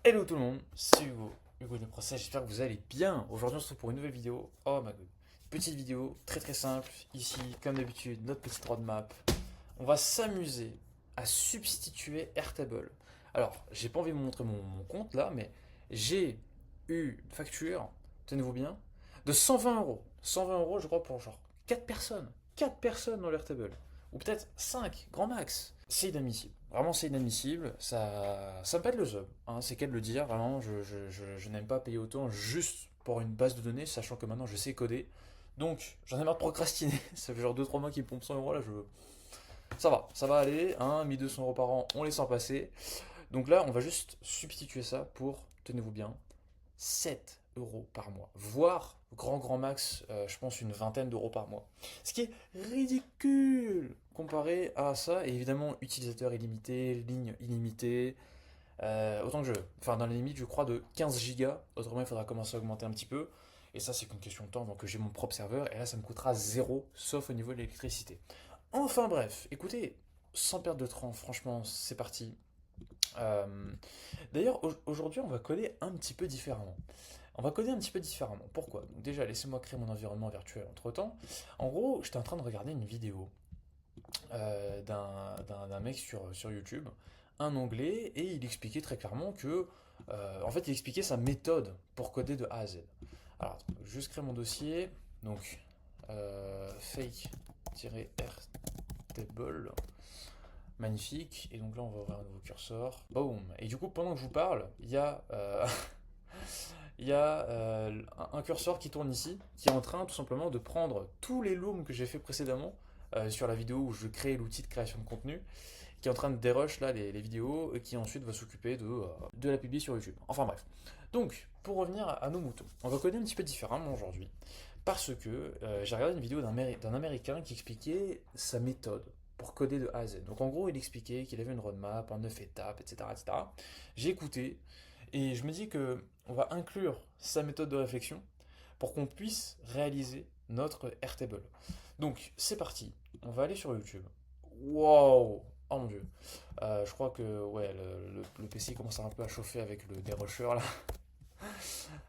Hello tout le monde, c'est Hugo, Hugo de Process, j'espère que vous allez bien. Aujourd'hui on se retrouve pour une nouvelle vidéo. Oh my god. Petite vidéo, très simple. Ici, comme d'habitude, notre petite roadmap. On va s'amuser à substituer Airtable. Alors, j'ai pas envie de vous montrer mon compte là, mais j'ai eu une facture, tenez-vous bien, de 120 euros. 120 euros, je crois, pour genre 4 personnes. 4 personnes dans l'Airtable. Ou peut-être 5, grand max. C'est inadmissible. Vraiment, c'est inadmissible. Ça me pète le zob. Hein, c'est qu'à de le dire. Vraiment, je n'aime pas payer autant juste pour une base de données, sachant que maintenant je sais coder. Donc, j'en ai marre de procrastiner. Ça fait genre 2-3 mois qu'ils me pompent 100 euros là. Ça va aller. Hein, 1200 euros par an, on les sent passer. Donc là, on va juste substituer ça pour, tenez-vous bien, 7 euros par mois, voire grand max, je pense une vingtaine d'euros par mois. Ce qui est ridicule comparé à ça, et évidemment utilisateur illimité, ligne illimitée, autant que je veux. Enfin, dans la limite, je crois, de 15 gigas, autrement il faudra commencer à augmenter un petit peu, et ça c'est qu'une question de temps avant que j'ai mon propre serveur, et là ça me coûtera zéro, sauf au niveau de l'électricité. Enfin bref, écoutez, sans perdre de temps, franchement, c'est parti. Euh, D'ailleurs, aujourd'hui, on va coder un petit peu différemment. On va coder un petit peu différemment. Pourquoi? Donc déjà, laissez-moi créer mon environnement virtuel entre-temps. En gros, j'étais en train de regarder une vidéo d'un mec sur YouTube, un anglais, et il expliquait très clairement que, en fait, il expliquait sa méthode pour coder de A à Z. Alors, attends, je vais juste créer mon dossier. Donc, fake-airtable. Magnifique. Et donc là, on va ouvrir un nouveau curseur. Boom. Et du coup, pendant que je vous parle, il y a il y a un curseur qui tourne ici, qui est en train tout simplement de prendre tous les looms que j'ai fait précédemment sur la vidéo où je crée l'outil de création de contenu, qui est en train de dérush là les vidéos et qui ensuite va s'occuper de la publier sur YouTube. Enfin bref. Donc, pour revenir à nos moutons, on va coder un petit peu différemment aujourd'hui, parce que j'ai regardé une vidéo d'un Américain qui expliquait sa méthode pour coder de A à Z. Donc en gros, il expliquait qu'il avait une roadmap en 9 étapes, etc. etc. J'ai écouté, et je me dis que on va inclure sa méthode de réflexion pour qu'on puisse réaliser notre Airtable. Donc c'est parti, on va aller sur YouTube. Wow! Oh mon dieu. Je crois que ouais, le PC commence un peu à chauffer avec le dérusher là.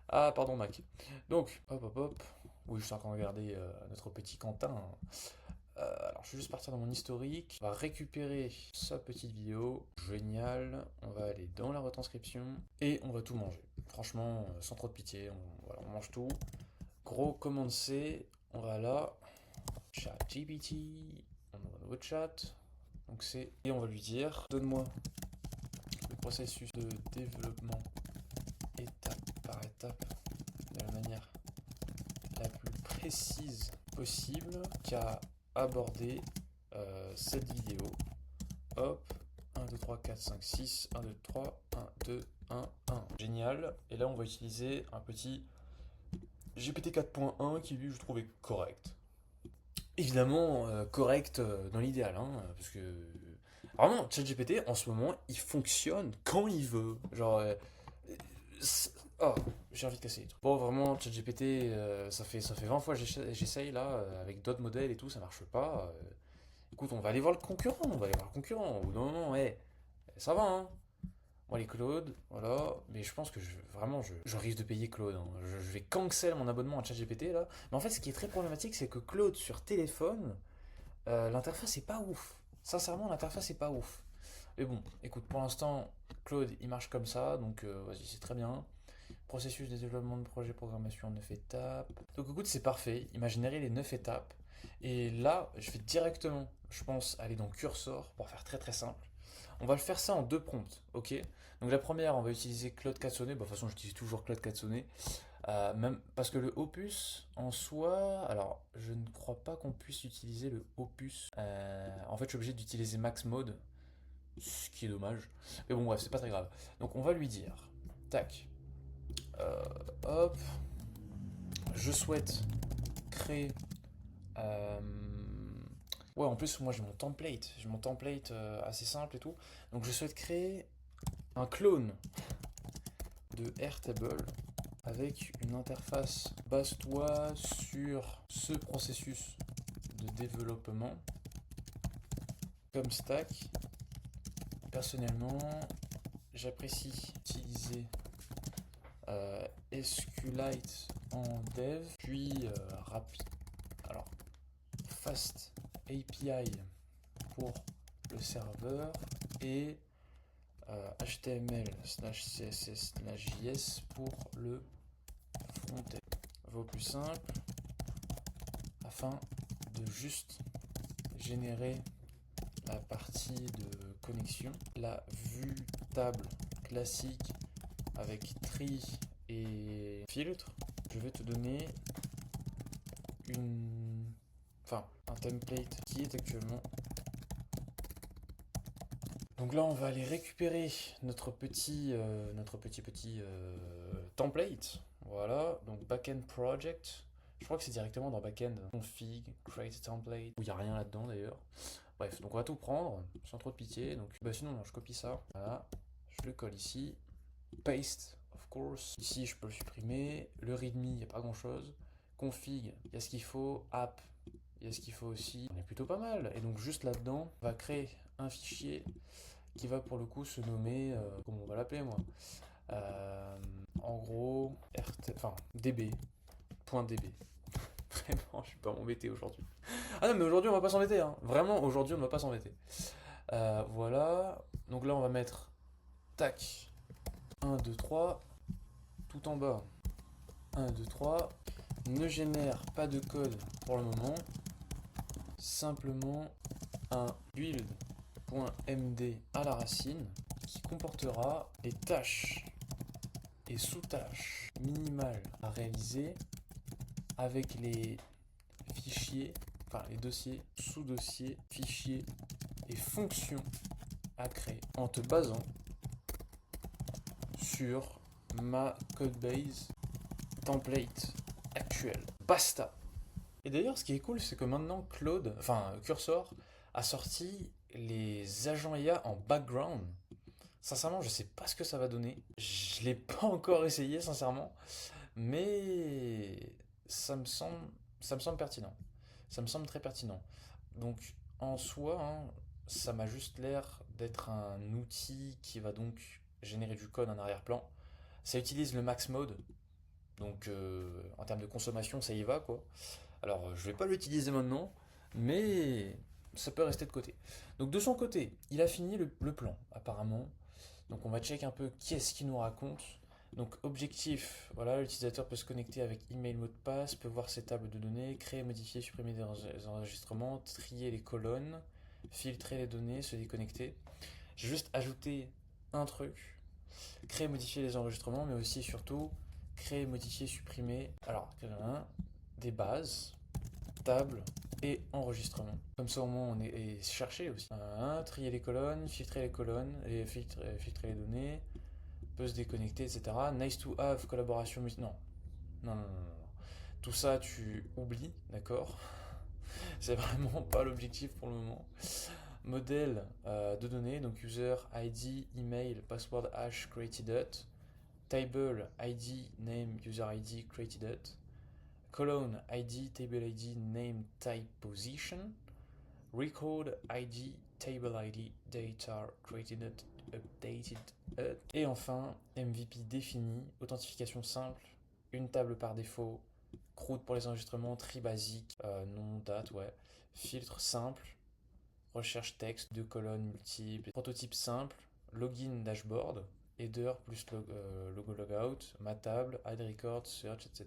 Ah pardon Mac. Donc, hop. Oui, je suis en train de regarder notre petit Quentin. Alors, je vais juste partir dans mon historique. On va récupérer sa petite vidéo. Génial. On va aller dans la retranscription et on va tout manger. Franchement, sans trop de pitié, voilà, on mange tout. Gros commande C. On va là. Chat GPT. On ouvre un nouveau chat. Donc c'est. Et on va lui dire donne-moi le processus de développement étape par étape de la manière la plus précise possible qu'a abordé cette vidéo. Hop, 1, 2, 3, 4, 5, 6, 1, 2, 3, 1, 2, 1, 1. Génial. Et là, on va utiliser un petit GPT 4.1 qui, lui, je trouvais correct. Évidemment, correct dans l'idéal, hein, parce que vraiment, ChatGPT, en ce moment, il fonctionne quand il veut. Genre, oh, j'ai envie de casser les trucs. Bon, vraiment, ChatGPT, ça fait 20 fois que j'essaye là, avec d'autres modèles et tout, ça marche pas. Écoute, on va aller voir le concurrent, on va aller voir le concurrent. Au bout d'un moment, ça va, hein. Bon, les Claude, voilà. Mais je pense que vraiment, je risque de payer Claude, hein. Je vais cancel mon abonnement à ChatGPT là. Mais en fait, ce qui est très problématique, c'est que Claude sur téléphone, l'interface est pas ouf. Sincèrement, l'interface est pas ouf. Mais bon, écoute, pour l'instant, Claude, il marche comme ça, donc vas-y, c'est très bien. Processus de développement de projet programmation en 9 étapes. Donc écoute, c'est parfait. Il m'a généré les 9 étapes. Et là, je vais directement, je pense, aller dans Cursor pour faire très simple. On va le faire ça en deux prompts, ok? Donc la première, on va utiliser Claude Katsune. Bah, de toute façon, j'utilise toujours Claude Katsune. Même parce que le opus en soi, alors je ne crois pas qu'on puisse utiliser le opus. En fait, je suis obligé d'utiliser max mode, ce qui est dommage. Mais bon, bref, c'est pas très grave. Donc on va lui dire, tac, euh, hop, je souhaite créer. euh, Ouais, en plus, moi j'ai mon template. J'ai mon template assez simple et tout. Donc je souhaite créer un clone de Airtable avec une interface base-toi sur ce processus de développement comme stack. Personnellement, j'apprécie utiliser SQLite en dev, puis rapide. Alors, Fast API pour le serveur et HTML/CSS/JS pour le front-end. Au plus simple, afin de juste générer la partie de connexion, la vue table classique avec tree et filtre, je vais te donner un template qui est actuellement. Donc là, on va aller récupérer notre petit template. Voilà, donc backend project. Je crois que c'est directement dans backend config, create template, où il n'y a rien là-dedans d'ailleurs. Bref, donc on va tout prendre sans trop de pitié. Donc, sinon, non, je copie ça. Voilà, je le colle ici. Paste, of course. Ici, je peux le supprimer. Le readme, il n'y a pas grand-chose. Config, il y a ce qu'il faut. App, il y a ce qu'il faut aussi. On est plutôt pas mal. Et donc, juste là-dedans, on va créer un fichier qui va pour le coup se nommer, comment on va l'appeler moi, en gros, db.db. Vraiment, je suis pas m'embêter aujourd'hui. Ah non, mais aujourd'hui on va pas s'embêter, hein. Vraiment, aujourd'hui on va pas s'embêter. Voilà, donc là on va mettre, tac, 1, 2, 3, tout en bas, 1, 2, 3, ne génère pas de code pour le moment, simplement un build.md à la racine qui comportera les tâches et sous-tâches minimales à réaliser avec les fichiers, les dossiers, sous-dossiers, fichiers et fonctions à créer en te basant sur ma codebase template actuelle. Basta! Et d'ailleurs, ce qui est cool, c'est que maintenant Cursor a sorti les agents IA en background. Sincèrement, je sais pas ce que ça va donner. Je l'ai pas encore essayé, sincèrement. Mais ça me semble pertinent. Ça me semble très pertinent. Donc, en soi, hein, ça m'a juste l'air d'être un outil qui va donc générer du code en arrière-plan. Ça utilise le max mode. Donc, en termes de consommation, ça y va, quoi. Alors, je vais pas l'utiliser maintenant, mais ça peut rester de côté. Donc, de son côté, il a fini le plan, apparemment. Donc, on va check un peu qui est-ce qu'il nous raconte. Donc, objectif, voilà, l'utilisateur peut se connecter avec email, mot de passe, peut voir ses tables de données, créer, modifier, supprimer des enregistrements, trier les colonnes, filtrer les données, se déconnecter. J'ai juste ajouté un truc, créer, modifier les enregistrements, mais aussi et surtout créer, modifier, supprimer. Alors, des bases, table et enregistrement. Comme ça, au moins, on est cherché aussi. Trier les colonnes, filtrer les données, peut se déconnecter, etc. Nice to have, collaboration, non. Tout ça, tu oublies, d'accord? C'est vraiment pas l'objectif pour le moment. Modèle de données, donc user ID, email, password hash created. Table ID, name, user ID created. Colon ID, table ID, name, type, position. Record ID, table ID, data created, updated. Et enfin, MVP défini, authentification simple, une table par défaut, CRUD pour les enregistrements, tri basique, nom, date, ouais. Filtre simple, recherche texte, 2 colonnes multiples, prototype simple, login dashboard, header plus logo logout, ma table, add record, search, etc.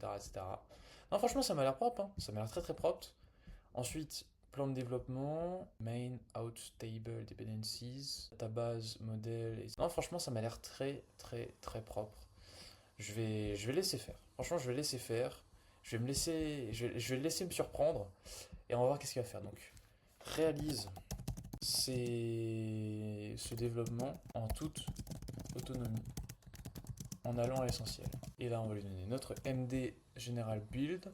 Non, franchement, ça m'a l'air propre, hein. Ça m'a l'air très très propre. Ensuite, plan de développement, main, out, table, dependencies, database, modèle. Non, franchement, ça m'a l'air très très très propre. Je vais laisser faire. Franchement, je vais laisser faire. Je vais le laisser me surprendre et on va voir qu'est-ce qu'il va faire. Donc, réalise ce développement en toute autonomie, en allant à l'essentiel. Et là, on va lui donner notre MD General Build.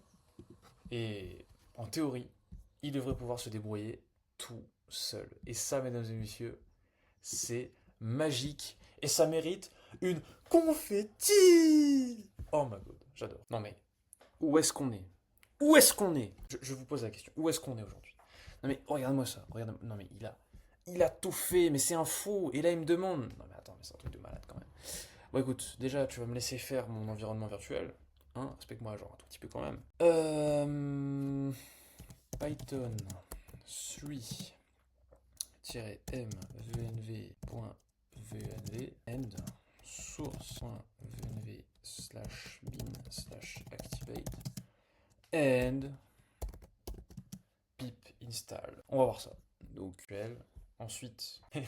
Et en théorie, il devrait pouvoir se débrouiller tout seul. Et ça, mesdames et messieurs, c'est magique. Et ça mérite une confetti. Oh my god, j'adore. Non mais, où est-ce qu'on est? Où est-ce qu'on est? Je vous pose la question. Où est-ce qu'on est aujourd'hui? Non mais, regarde-moi ça. Non mais, il a tout fait, mais c'est un fou. Et là, il me demande. Non mais attends, mais c'est un truc de malade quand Bon écoute, déjà tu vas me laisser faire mon environnement virtuel. Hein, respecte-moi genre un tout petit peu quand même. Python 3-m vnv.vnv end source.vnv slash bin slash activate and pip install. On va voir ça. Donc, ensuite, et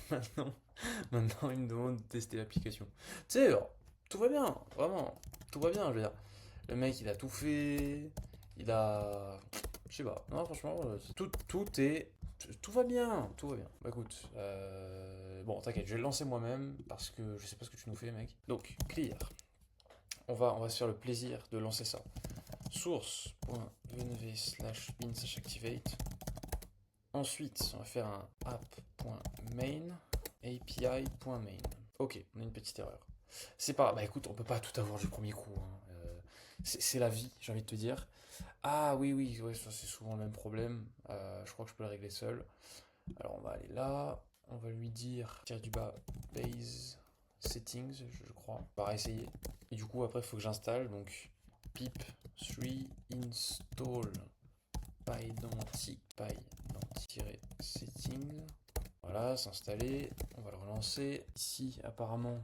maintenant il me demande de tester l'application. Tu sais, tout va bien, vraiment, tout va bien, je veux dire. Le mec, il a tout fait, il a... Je sais pas, non, franchement, tout est... Tout va bien, tout va bien. Bah écoute, bon, t'inquiète, je vais le lancer moi-même, parce que je sais pas ce que tu nous fais, mec. Donc, clear. On va se faire le plaisir de lancer ça. Source.venv slash bin slash activate. Ensuite, on va faire un app.main, api.main. Ok, on a une petite erreur. C'est pas grave, bah écoute, on peut pas tout avoir du premier coup, hein. C'est la vie, j'ai envie de te dire. Ah oui, oui, ouais, ça c'est souvent le même problème. Je crois que je peux le régler seul. Alors on va aller là, on va lui dire, tirer du bas, base settings, je crois. On va réessayer. Et du coup, après, il faut que j'installe, donc pip 3 install pydantic-settings. Voilà, s'installer. On va le relancer. Ici, apparemment,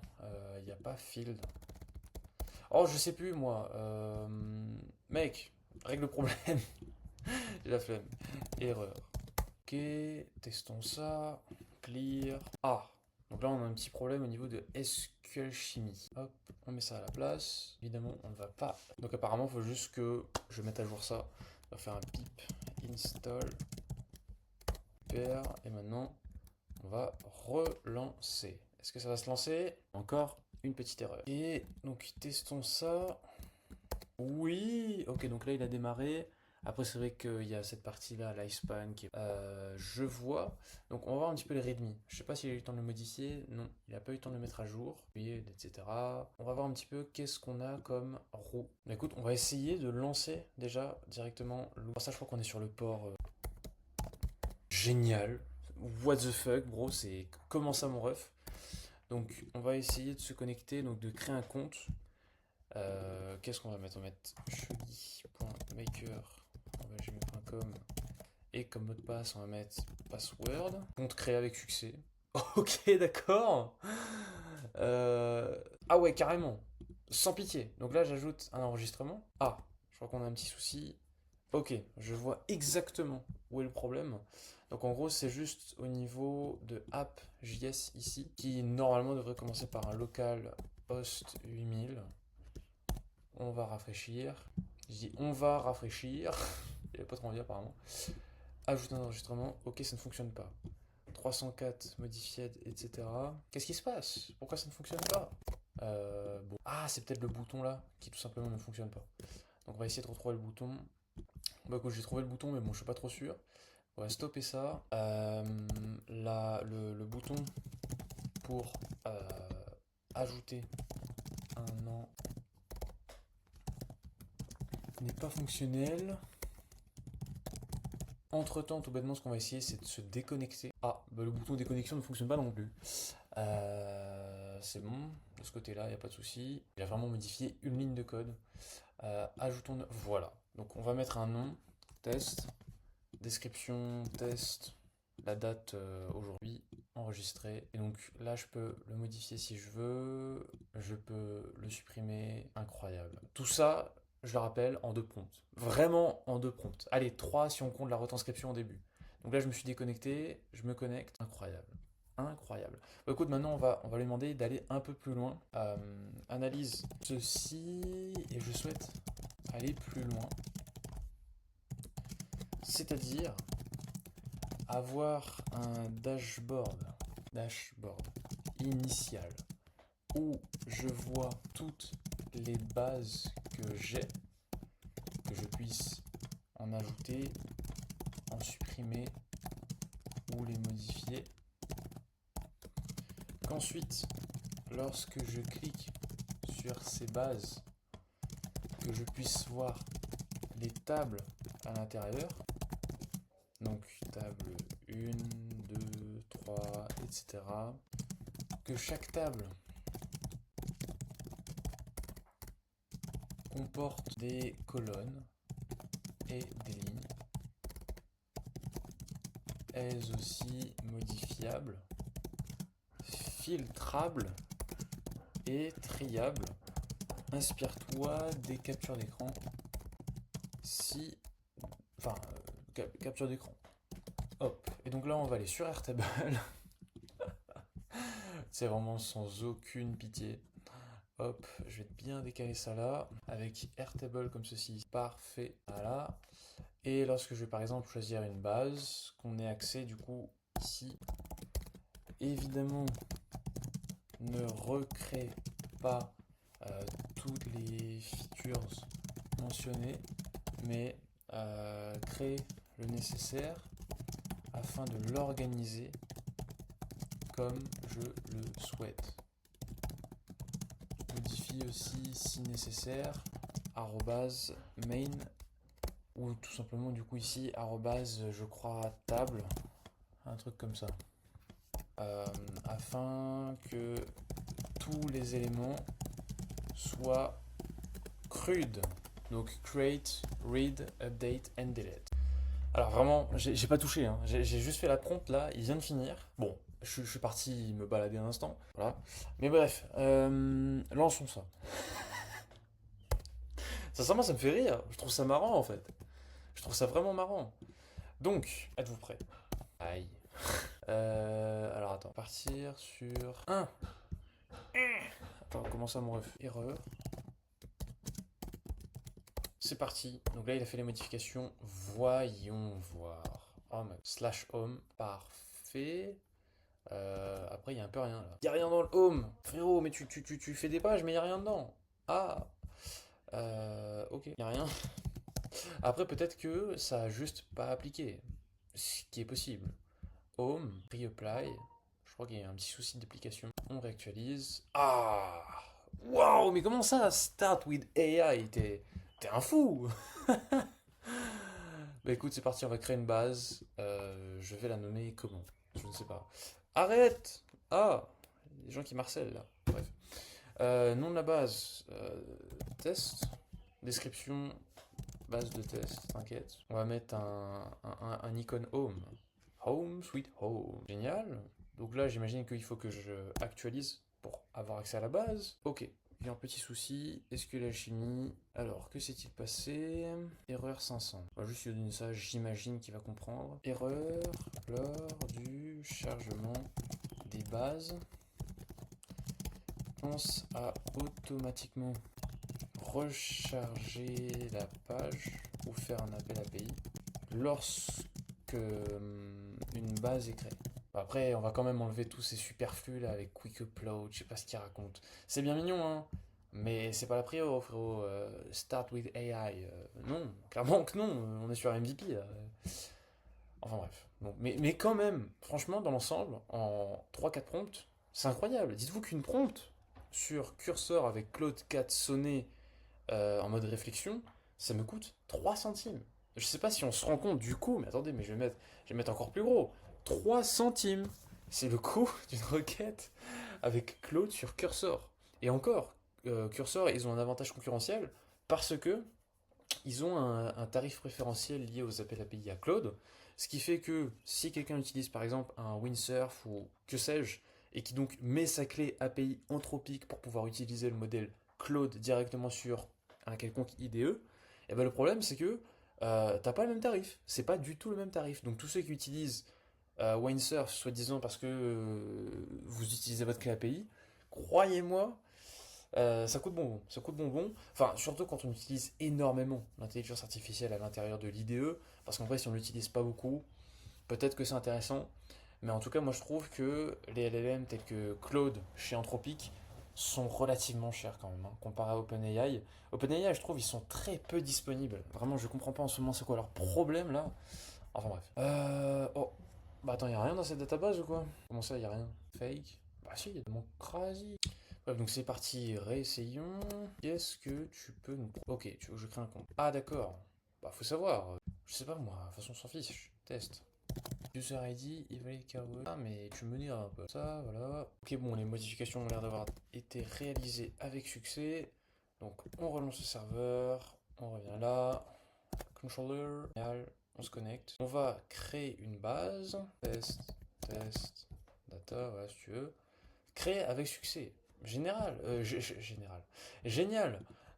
il n'y a pas field. Oh, je sais plus, moi. Mec, règle le problème. J'ai la flemme. Erreur. Ok, testons ça. Clear. Ah, donc là, on a un petit problème au niveau de SQL Chimie. Hop, on met ça à la place. Évidemment, on ne va pas. Donc apparemment, il faut juste que je mette à jour ça. On va faire un pip install. Super. Et maintenant, on va relancer. Est-ce que ça va se lancer? Encore une petite erreur. Et donc, testons ça. Oui, ok, donc là, il a démarré. Après, c'est vrai qu'il y a cette partie-là, l'iSpan, qui est... je vois. Donc, on va voir un petit peu les readme. Je sais pas s'il a eu le temps de le modifier. Non, il n'a pas eu le temps de le mettre à jour. Etc. On va voir un petit peu qu'est-ce qu'on a comme roue. Mais écoute, on va essayer de lancer déjà directement. Pour ça, je crois qu'on est sur le port génial. What the fuck, bro, c'est comment ça, mon ref? Donc, on va essayer de se connecter, donc de créer un compte. Qu'est-ce qu'on va mettre? On va mettre chuggy.maker.gmail.com et comme mot de passe, on va mettre password. Compte créé avec succès. Ok, d'accord. Ah ouais, carrément. Sans pitié. Donc là, j'ajoute un enregistrement. Ah, je crois qu'on a un petit souci. Ok, je vois exactement où est le problème. Donc en gros, c'est juste au niveau de app.js ici, qui normalement devrait commencer par un local host 8000. On va rafraîchir. Je dis on va rafraîchir. Il n'y a pas trop envie apparemment. Ajouter un enregistrement. Ok, ça ne fonctionne pas. 304 modified, etc. Qu'est-ce qui se passe? Pourquoi ça ne fonctionne pas? Bon. Ah, c'est peut-être le bouton là qui tout simplement ne fonctionne pas. Donc on va essayer de retrouver le bouton. Bah écoute, j'ai trouvé le bouton, mais bon, je suis pas trop sûr. On va stopper ça. Le bouton pour ajouter un an n'est pas fonctionnel. Entre temps, tout bêtement, ce qu'on va essayer, c'est de se déconnecter. Ah, bah, le bouton déconnexion ne fonctionne pas non plus. C'est bon, de ce côté-là, il n'y a pas de souci. Il a vraiment modifié une ligne de code. Ajoutons. Voilà. Donc, on va mettre un nom, test, description, test, la date aujourd'hui, enregistré. Et donc là, je peux le modifier si je veux. Je peux le supprimer. Incroyable. Tout ça, je le rappelle, en deux prompts. Vraiment en deux prompts. Allez, trois si on compte la retranscription au début. Donc là, je me suis déconnecté, je me connecte. Incroyable. Incroyable. Bah, écoute, maintenant, on va lui demander d'aller un peu plus loin. Analyse ceci, et je souhaite aller plus loin. C'est-à-dire avoir un dashboard initial où je vois toutes les bases que j'ai, que je puisse en ajouter, en supprimer ou les modifier. Qu'ensuite, lorsque je clique sur ces bases, que je puisse voir les tables à l'intérieur. Donc table 1, 2, 3, etc. Que chaque table comporte des colonnes et des lignes, est aussi modifiable, filtrable et triable. Inspire-toi des captures d'écran si... Enfin, capture d'écran. Hop. Et donc là, on va aller sur Airtable. C'est vraiment sans aucune pitié. Hop, je vais bien décaler ça là. Avec Airtable comme ceci. Parfait. Voilà. Et lorsque je vais par exemple choisir une base, qu'on ait accès du coup ici. Évidemment, ne recrée pas toutes les features mentionnées, mais crée le nécessaire afin de l'organiser comme je le souhaite. Modifie aussi si nécessaire @main ou tout simplement du coup ici je crois table, un truc comme ça, afin que tous les éléments soient crudes. Donc create, read, update and delete. Alors vraiment, j'ai pas touché, hein. J'ai juste fait la prompt là, il vient de finir. Bon, je suis parti me balader un instant, voilà. Mais bref, lançons ça. Sincèrement, ça me fait rire. Je trouve ça marrant en fait. Je trouve ça vraiment marrant. Donc, êtes-vous prêts? Aïe. Alors attends, partir sur 1. Attends, comment ça mon ref? Erreur. C'est parti. Donc là, il a fait les modifications. Voyons voir. Home slash home. Parfait. Après, il y a un peu rien là. Il n'y a rien dans le home. Frérot, mais tu fais des pages, mais il n'y a rien dedans. Ah. Ok, il n'y a rien. Après, peut-être que ça a juste pas appliqué. Ce qui est possible. Home, reapply. Je crois qu'il y a un petit souci d'application. On réactualise. Ah. Waouh, mais comment ça, start with AI? T'es un fou. Bah écoute, c'est parti, on va créer une base. Je vais la nommer comment? Je ne sais pas. Arrête! Ah! Il y a des gens qui marcellent là. Bref. Nom de la base. Test. Description. Base de test, t'inquiète. On va mettre un icône home. Home, sweet home. Génial. Donc là, j'imagine qu'il faut que je actualise pour avoir accès à la base. Ok. Il y a un petit souci. SQL Chimie. Alors, que s'est-il passé? Erreur 500. On va juste lui donner ça, j'imagine qu'il va comprendre. Erreur lors du chargement des bases. Pense à automatiquement recharger la page ou faire un appel API lorsque une base est créée. Après, on va quand même enlever tous ces superflus là avec Quick Upload, je sais pas ce qu'il raconte. C'est bien mignon, hein, mais c'est pas la priori, frérot. Start with AI. Non, clairement que non, on est sur MVP là. Enfin bref. Donc, mais quand même, franchement, dans l'ensemble, en 3-4 prompts, c'est incroyable. Dites-vous qu'une prompt sur curseur avec Claude 4 sonné en mode réflexion, ça me coûte 3 centimes. Je sais pas si on se rend compte du coup, mais attendez, mais je vais mettre encore plus gros. 3 centimes. C'est le coût d'une requête avec Claude sur Cursor. Et encore, Cursor, ils ont un avantage concurrentiel parce que ils ont un tarif préférentiel lié aux appels API à Claude, ce qui fait que si quelqu'un utilise par exemple un Windsurf ou que sais-je, et qui donc met sa clé API anthropique pour pouvoir utiliser le modèle Claude directement sur un quelconque IDE, et ben le problème c'est que t'as pas le même tarif. C'est pas du tout le même tarif. Donc tous ceux qui utilisent Windsurf, soi-disant parce que vous utilisez votre clé API, croyez-moi, ça coûte bonbon. Ça coûte bonbon. Enfin, surtout quand on utilise énormément l'intelligence artificielle à l'intérieur de l'IDE, parce qu'en vrai, si on l'utilise pas beaucoup, peut-être que c'est intéressant. Mais en tout cas, moi je trouve que les LLM tels que Claude chez Anthropic sont relativement chers quand même, hein, comparé à OpenAI. OpenAI, je trouve, ils sont très peu disponibles. Vraiment, je comprends pas en ce moment c'est quoi leur problème là. Enfin bref. Oh. Bah attends, y a rien dans cette database ou quoi? Comment ça, y a rien? Fake? Bah si, y a de mon crasi. Bref, donc c'est parti, réessayons. Qu'est-ce que tu peux nous... Ok, tu veux que je crée un compte. Ah d'accord. Bah faut savoir. Je sais pas moi, de toute façon on s'en fiche. Test. User ID, evaluate keyword. Ah mais tu me diras un peu. Ça, voilà. Ok bon, les modifications ont l'air d'avoir été réalisées avec succès. Donc on relance le serveur, on revient là, controller, on se connecte. On va créer une base, test, data, voilà si tu veux. Créer avec succès. Génial.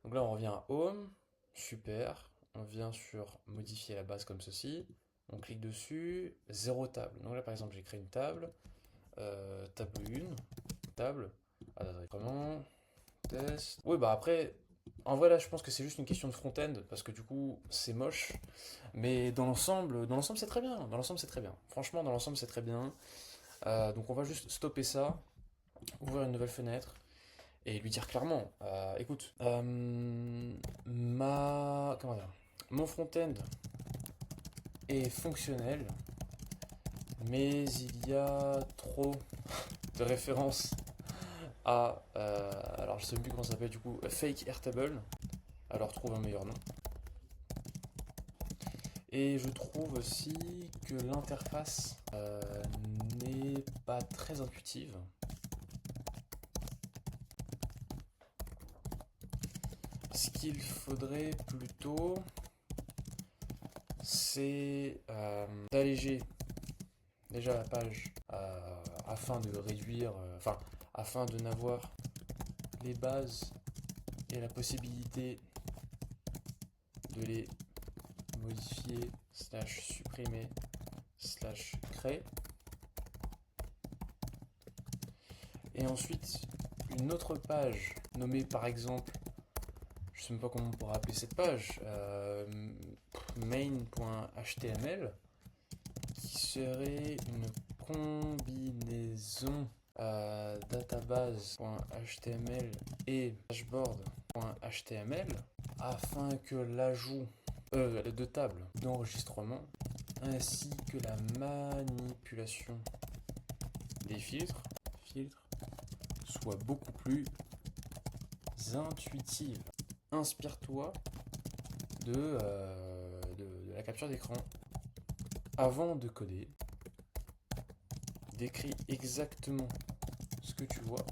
Donc là on revient à home, super. On vient sur modifier la base comme ceci. On clique dessus, 0 table. Donc là par exemple j'ai créé une table, table 1, table, comment, test. Oui bah après, en vrai là je pense que c'est juste une question de front-end parce que du coup c'est moche. Mais dans l'ensemble c'est très bien. Dans l'ensemble c'est très bien. Franchement dans l'ensemble c'est très bien. Donc on va juste stopper ça, ouvrir une nouvelle fenêtre et lui dire clairement, écoute, comment dire, mon front-end est fonctionnel, mais il y a trop de références à, alors je sais plus comment ça s'appelle du coup, fake Airtable. Alors trouve un meilleur nom. Et je trouve aussi que l'interface n'est pas très intuitive. Ce qu'il faudrait plutôt, c'est d'alléger déjà la page afin de réduire, afin de n'avoir les bases et la possibilité de les modifier, supprimer, créer. Et ensuite, une autre page nommée par exemple, je ne sais même pas comment on pourra appeler cette page, main.html, qui serait une combinaison database.html et dashboard.html afin que l'ajout de table d'enregistrement ainsi que la manipulation des filtres soit beaucoup plus intuitive. Inspire-toi de la capture d'écran. Avant de coder, décris exactement ce que tu vois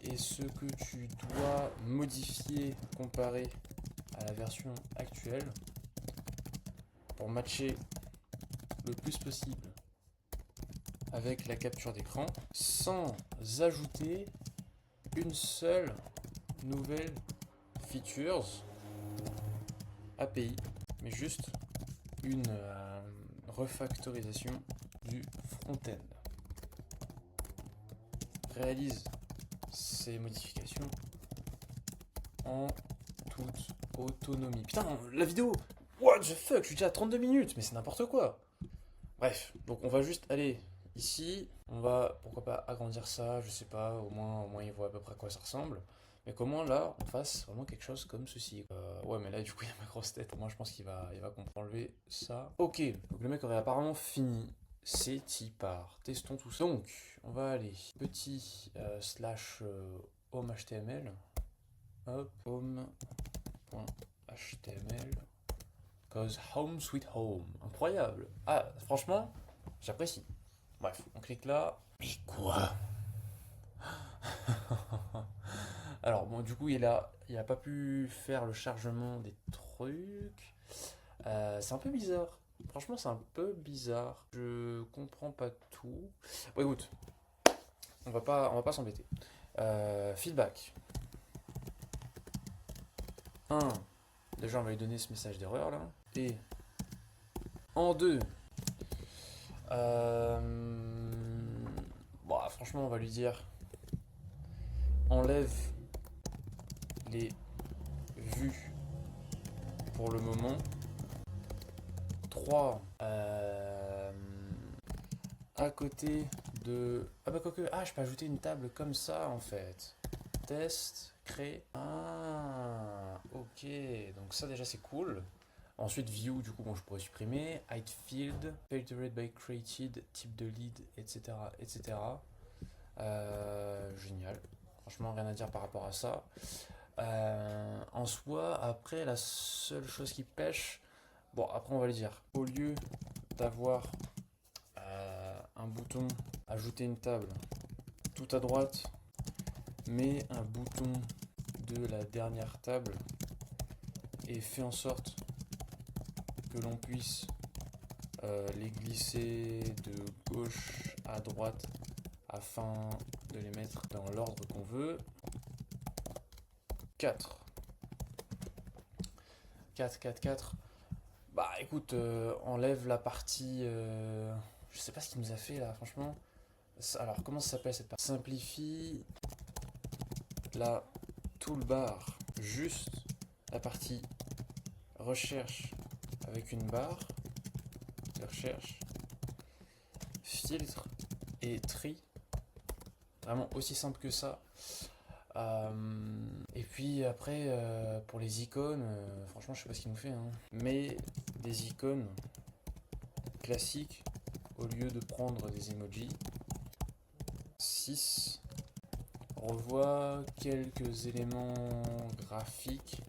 et ce que tu dois modifier comparé à la version actuelle pour matcher le plus possible avec la capture d'écran sans ajouter une seule nouvelle features API, mais juste une refactorisation du front-end. Réalise ces modifications en toute autonomie. Putain, la vidéo, what the fuck, je suis déjà à 32 minutes, mais c'est n'importe quoi. Bref, donc on va juste aller ici, on va, pourquoi pas, agrandir ça, je sais pas, au moins il voit à peu près à quoi ça ressemble. Mais comment là, on fasse vraiment quelque chose comme ceci. Ouais, mais là, du coup, il y a ma grosse tête. Moi, je pense qu'il va enlever ça. Ok, donc le mec aurait apparemment fini. C'est y part. Testons tout ça. Donc, on va aller petit home HTML. Hop, home.html. Cause home sweet home. Incroyable. Ah, franchement, j'apprécie. Bref, on clique là. Mais quoi? Alors bon, du coup, il a pas pu faire le chargement des trucs. C'est un peu bizarre. Franchement, c'est un peu bizarre. Je comprends pas tout. Bon, écoute, on va pas s'embêter. Feedback. 1. Déjà, on va lui donner ce message d'erreur là. Et en 2. Bon, franchement, on va lui dire enlève les vues pour le moment. 3. À côté de... Ah bah quoique... Ah, je peux ajouter une table comme ça en fait. Test, créer. Ah, ok. Donc ça déjà c'est cool. Ensuite view, du coup bon je pourrais supprimer. Hide field, filtered by created, type de lead, etc. etc. Génial. Franchement rien à dire par rapport à ça. En soi, après la seule chose qui pêche... Bon après on va le dire. Au lieu d'avoir un bouton ajouter une table tout à droite, mais un bouton de la dernière table et fait en sorte que l'on puisse les glisser de gauche à droite afin de les mettre dans l'ordre qu'on veut. 4. 4, 4, 4. Bah écoute, enlève la partie... je sais pas ce qu'il nous a fait là, franchement. Alors, comment ça s'appelle cette partie? Simplifie la toolbar. Juste la partie recherche avec une barre. Recherche, filtre et tri. Vraiment aussi simple que ça. Et puis après, pour les icônes, franchement, je sais pas ce qu'il nous fait. Hein. Mais des icônes classiques au lieu de prendre des emojis. 6. Revois quelques éléments graphiques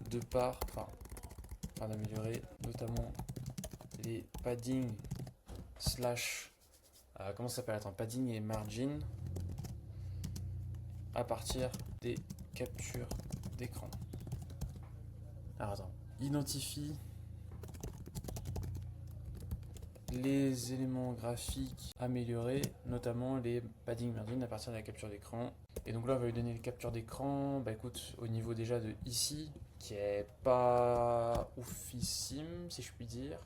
de part, enfin d'améliorer, notamment les padding slash comment ça s'appelle, attends, padding et margin à partir des captures d'écran. Alors attends, identifie les éléments graphiques améliorés, notamment les padding margin à partir de la capture d'écran. Et donc là on va lui donner les captures d'écran, bah écoute, au niveau déjà de ici, qui est pas oufissime si je puis dire.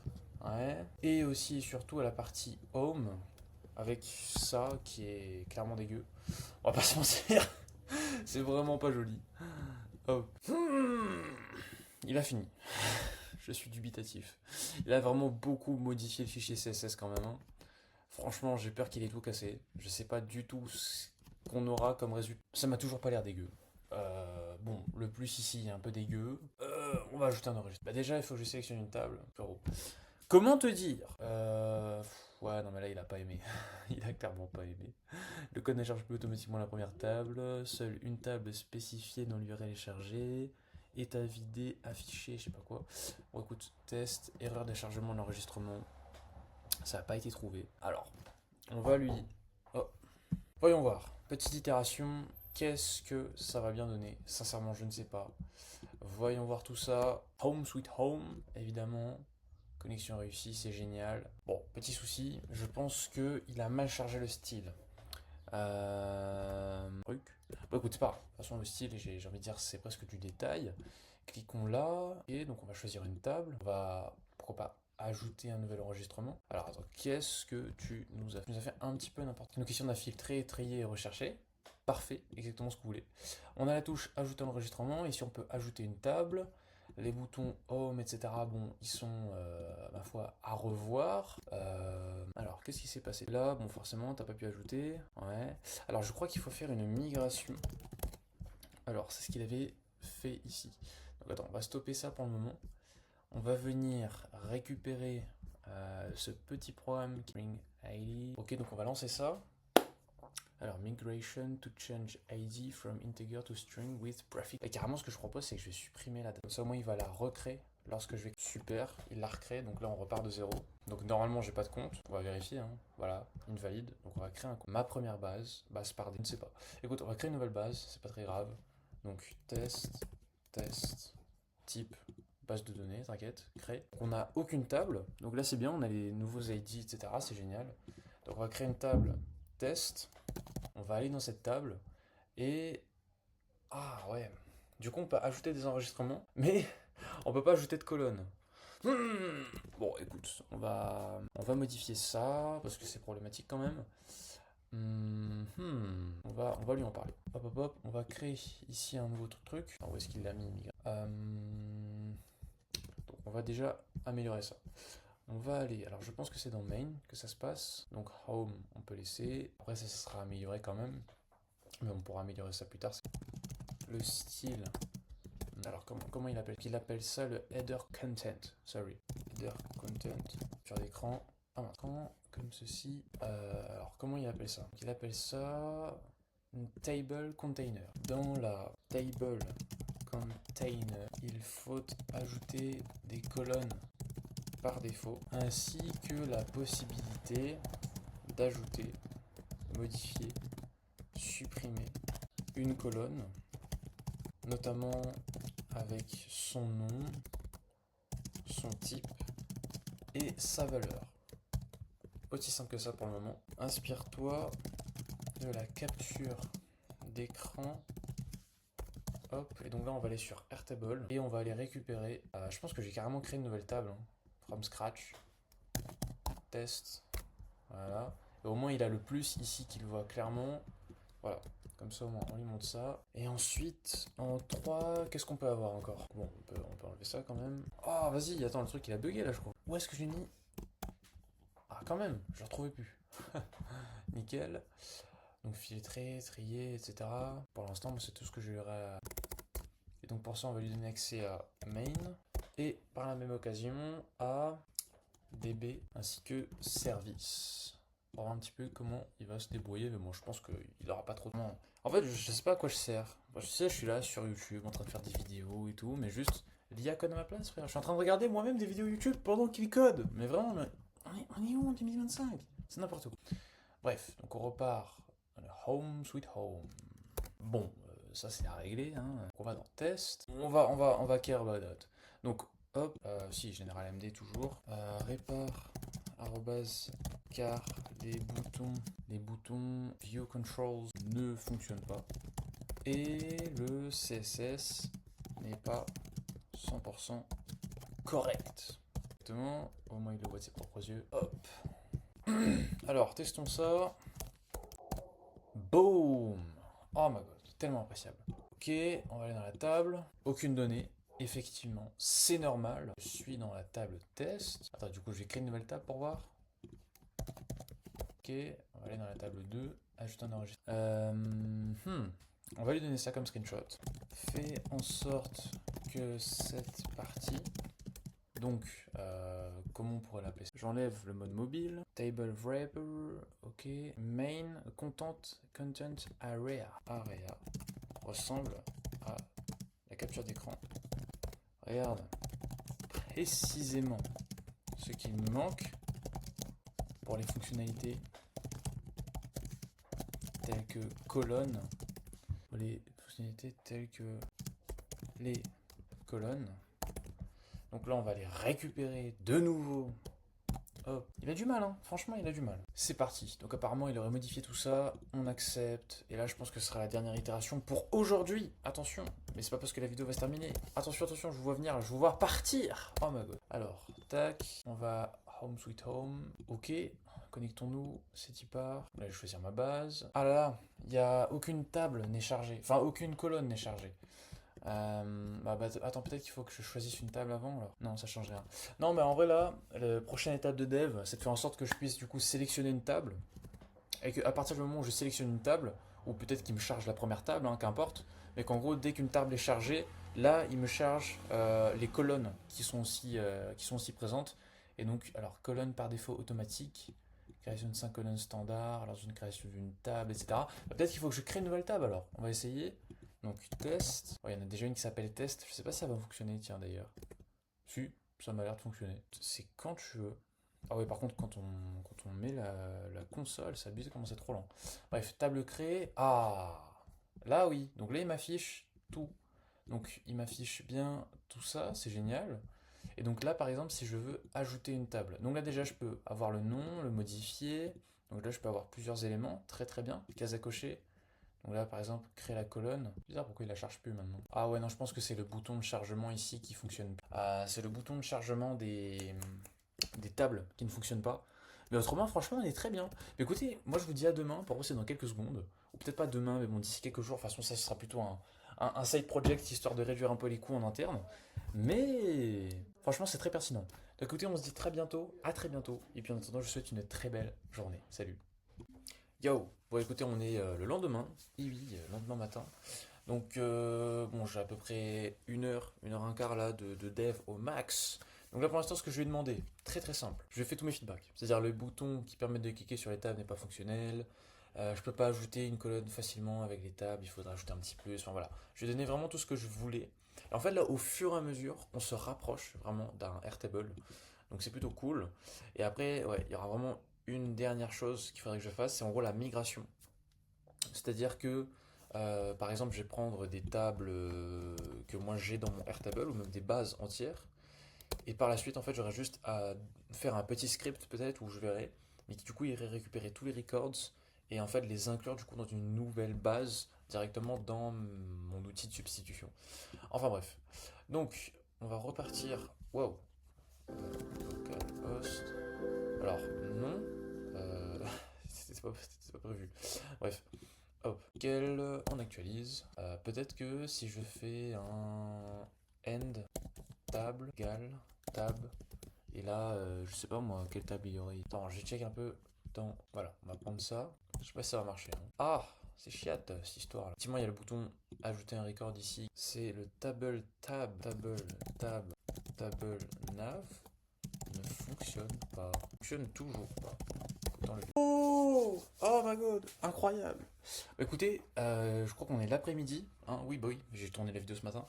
Ouais. Et aussi et surtout à la partie home, avec ça qui est clairement dégueu. On va pas se mentir, c'est vraiment pas joli. Hop. Il a fini. Je suis dubitatif. Il a vraiment beaucoup modifié le fichier CSS quand même. Hein. Franchement, j'ai peur qu'il ait tout cassé. Je sais pas du tout ce qu'on aura comme résultat. Ça m'a toujours pas l'air dégueu. Bon, le plus ici est un peu dégueu. On va ajouter un enregistrement. Bah déjà, il faut que je sélectionne une table. Comment te dire ouais, non mais là, il a pas aimé. Il a clairement pas aimé. Le code ne charge plus automatiquement la première table. Seule une table spécifiée dans l'URL est chargée. État vidé, affiché, je sais pas quoi. Bon, écoute, test, erreur de chargement de l'enregistrement. Ça n'a pas été trouvé. Alors, on va lui... Oh. Voyons voir. Petite itération. Qu'est-ce que ça va bien donner? Sincèrement, je ne sais pas. Voyons voir tout ça. Home sweet home, évidemment. Connexion réussie, c'est génial. Bon, petit souci, je pense qu'il a mal chargé le style. Truc. Bon, écoute, c'est pas grave. De toute façon, le style, j'ai envie de dire, c'est presque du détail. Cliquons là. Et donc, on va choisir une table. On va, pourquoi pas, ajouter un nouvel enregistrement. Alors, attends, qu'est-ce que tu nous as fait? Tu nous as fait un petit peu n'importe quoi. Nos questions d'infiltrer, filtré, trier et rechercher. Parfait, exactement ce que vous voulez. On a la touche ajouter un enregistrement. Ici, on peut ajouter une table. Les boutons home, etc. Bon, ils sont, ma foi, à revoir. Alors, qu'est-ce qui s'est passé là? Bon, forcément, t'as pas pu ajouter. Ouais. Alors, je crois qu'il faut faire une migration. Alors, c'est ce qu'il avait fait ici. Donc, attends, on va stopper ça pour le moment. On va venir récupérer ce petit programme string ID. Ok, donc on va lancer ça. Alors, migration to change ID from integer to string with prefix. Et carrément, ce que je propose, c'est que je vais supprimer la date. Comme ça, au moins, il va la recréer lorsque je vais. Super, il la recrée. Donc là, on repart de 0. Donc normalement, j'ai pas de compte. On va vérifier. Hein. Voilà, invalide. Donc on va créer un compte. Ma première base par je ne sais pas. Écoute, on va créer une nouvelle base. C'est pas très grave. Donc test, type, base de données, t'inquiète, créer. On n'a aucune table. Donc là, c'est bien. On a les nouveaux ID, etc. C'est génial. Donc on va créer une table test. On va aller dans cette table et... Ah ouais. Du coup, on peut ajouter des enregistrements, mais on peut pas ajouter de colonnes. Bon, écoute, on va modifier ça, parce que c'est problématique quand même. On va lui en parler. Hop, hop, hop, on va créer ici un nouveau truc. Alors, où est-ce qu'il l'a mis, donc, on va déjà améliorer ça. On va aller, alors je pense que c'est dans main que ça se passe. Donc home, on peut laisser. Après, ça sera amélioré quand même. Mais on pourra améliorer ça plus tard. Le style. Alors, comment il appelle? Il appelle ça le header content. Sorry. Header content. Sur l'écran. Ah, maintenant, comme ceci. Alors, comment il appelle ça? Il appelle ça une table container. Dans la table container, il faut ajouter des colonnes par défaut, ainsi que la possibilité d'ajouter, modifier, supprimer une colonne, notamment avec son nom, son type et sa valeur. Aussi simple que ça pour le moment. Inspire-toi de la capture d'écran. Hop, et donc là on va aller sur Airtable et on va aller récupérer. Je pense que j'ai carrément créé une nouvelle table, hein, from scratch. Test. Voilà. Et au moins il a le plus ici qu'il voit clairement. Voilà. Comme ça au moins on lui montre ça. Et ensuite, en 3, qu'est-ce qu'on peut avoir encore? Bon, on peut enlever ça quand même. Oh, vas-y, attends, le truc il a bugué là je crois. Où est-ce que j'ai mis? Ah, quand même, je le retrouvais plus. Nickel. Donc filtrer, trier, etc. Pour l'instant, c'est tout ce que j'aurai à... Et donc pour ça, on va lui donner accès à main. Et par la même occasion, à DB ainsi que service. Pour voir un petit peu comment il va se débrouiller. Mais bon, je pense qu'il n'aura pas trop de temps. En fait, je sais pas à quoi je sers. Enfin, je sais, je suis là sur YouTube en train de faire des vidéos et tout. Mais juste, l'IA code à ma place, frère. Je suis en train de regarder moi-même des vidéos YouTube pendant qu'il code. Mais vraiment, on est où en 2025? C'est n'importe quoi. Bref, donc on repart. Home sweet home. Bon, ça c'est à régler. Hein. On va dans test. On va care about that. Donc, hop, si, General MD toujours. Répare, arrobase, car les boutons view controls ne fonctionnent pas. Et le CSS n'est pas 100% correct. Exactement, au moins il le voit de ses propres yeux. Hop. Alors, testons ça. Boom! Oh my god, tellement appréciable. Ok, on va aller dans la table. Aucune donnée. Effectivement, c'est normal. Je suis dans la table test. Attends, du coup, je vais créer une nouvelle table pour voir. Ok, on va aller dans la table 2. Ajouter un enregistrement. On va lui donner ça comme screenshot. Fais en sorte que cette partie... Donc, comment on pourrait l'appeler? J'enlève le mode mobile. Table wrapper, ok. Main, content area. Area ressemble à la capture d'écran. Regarde précisément ce qu'il me manque pour les fonctionnalités telles que colonne. Les fonctionnalités telles que les colonnes. Donc là, on va les récupérer de nouveau. Hop. Il a du mal, hein. Franchement, il a du mal. C'est parti. Donc apparemment, il aurait modifié tout ça. On accepte. Et là, je pense que ce sera la dernière itération pour aujourd'hui. Attention. Mais c'est pas parce que la vidéo va se terminer. Attention, attention, je vous vois venir, je vous vois partir. Oh my god. Alors, tac. On va home sweet home. Ok. Connectons-nous. C'est y part. Là, je vais choisir ma base. Ah là là. Il n'y a aucune table n'est chargée. Enfin, aucune colonne n'est chargée. Attends, peut-être qu'il faut que je choisisse une table avant alors. Non, ça change rien. Non, mais en vrai là, la prochaine étape de dev, c'est de faire en sorte que je puisse du coup sélectionner une table. Et qu'à partir du moment où je sélectionne une table, ou peut-être qu'il me charge la première table, hein, qu'importe, mais qu'en gros, dès qu'une table est chargée, là, il me charge les colonnes qui sont aussi présentes. Et donc, alors, colonne par défaut automatique, création de 5 colonnes standard, alors une création d'une table, etc. Peut-être qu'il faut que je crée une nouvelle table alors. On va essayer. Donc test. Il y en a déjà une qui s'appelle test. Je sais pas si ça va fonctionner, tiens d'ailleurs. Si, ça m'a l'air de fonctionner. C'est quand tu veux. Ah ouais, par contre, quand on met la console, ça abuse comment c'est trop lent. Bref, table créée. Ah, là oui. Donc là, il m'affiche tout. Donc il m'affiche bien tout ça, c'est génial. Et donc là, par exemple, si je veux ajouter une table. Donc là, déjà, je peux avoir le nom, le modifier. Donc là, je peux avoir plusieurs éléments. Très très bien. Case à cocher. Donc là, par exemple, créer la colonne. Bizarre, pourquoi il la charge plus maintenant? Ah ouais, non, je pense que c'est le bouton de chargement ici qui fonctionne pas. C'est le bouton de chargement des tables qui ne fonctionne pas. Mais autrement, franchement, on est très bien. Mais écoutez, moi je vous dis à demain, pour vous c'est dans quelques secondes. Ou peut-être pas demain, mais bon, d'ici quelques jours. De toute façon, ça sera plutôt un side project histoire de réduire un peu les coûts en interne. Mais franchement, c'est très pertinent. Donc écoutez, on se dit très bientôt, à très bientôt. Et puis en attendant, je vous souhaite une très belle journée. Salut. Yo, bon écoutez, on est le lendemain, et oui, lendemain matin. Donc bon, j'ai à peu près une heure un quart là de dev au max. Donc là pour l'instant, ce que je lui ai demandé, très très simple, je lui ai fait tous mes feedbacks. C'est-à-dire le bouton qui permet de cliquer sur les tables n'est pas fonctionnel. Je peux pas ajouter une colonne facilement avec les tables, il faudra ajouter un petit plus. Enfin voilà, je lui ai donné vraiment tout ce que je voulais. Et en fait là, au fur et à mesure, on se rapproche vraiment d'un Airtable. Donc c'est plutôt cool. Et après, ouais, il y aura vraiment une dernière chose qu'il faudrait que je fasse, c'est en gros la migration. C'est-à-dire que Par exemple, je vais prendre des tables que moi j'ai dans mon Airtable ou même des bases entières. Et par la suite, en fait, j'aurais juste à faire un petit script peut-être où je verrai, mais qui du coup irait récupérer tous les records et en fait les inclure du coup dans une nouvelle base directement dans mon outil de substitution. Enfin bref. Donc, on va repartir. Wow. Localhost. Alors, non. Euh, c'était pas prévu. Bref. Hop. On actualise. Peut-être que si je fais un end table égale tab. Et là, je sais pas moi, quelle table il y aurait. Attends, je check un peu. Attends, voilà, on va prendre ça. Je sais pas si ça va marcher, hein. Ah, c'est chiate cette histoire là. Effectivement, il y a le bouton ajouter un record ici. C'est le table nav ne fonctionne pas. Fonctionne toujours pas. Autant le... Oh, oh my god, incroyable. Bah, écoutez, je crois qu'on est l'après-midi. Hein, oui, bah oui, j'ai tourné la vidéo ce matin.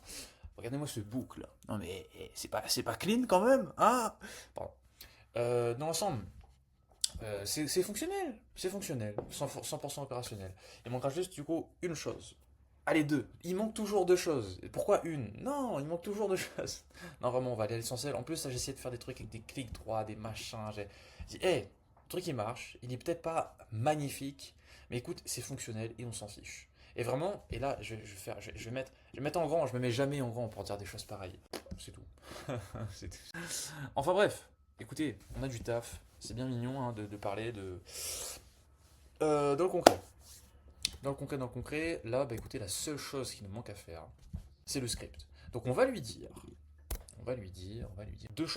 Regardez-moi ce boucle. Non mais c'est pas clean quand même, hein. Pardon. Dans l'ensemble, c'est fonctionnel. C'est fonctionnel. 100% opérationnel. Il manquera juste du coup une chose. Allez, deux. Il manque toujours deux choses. Et pourquoi une? Non, il manque toujours deux choses. Non, vraiment, on va aller à l'essentiel. En plus, là, j'ai essayé de faire des trucs avec des clics droits, des machins. J'ai dit, hé, le truc il marche. Il est peut-être pas magnifique, mais écoute, c'est fonctionnel et on s'en fiche. Et vraiment, et là, je vais mettre en grand. Je me mets jamais en grand pour dire des choses pareilles. C'est tout. C'est tout. Enfin bref, écoutez, on a du taf. C'est bien mignon hein, de parler de. Dans le concret. Dans le concret, là, bah écoutez, la seule chose qui nous manque à faire, c'est le script. Donc on va lui dire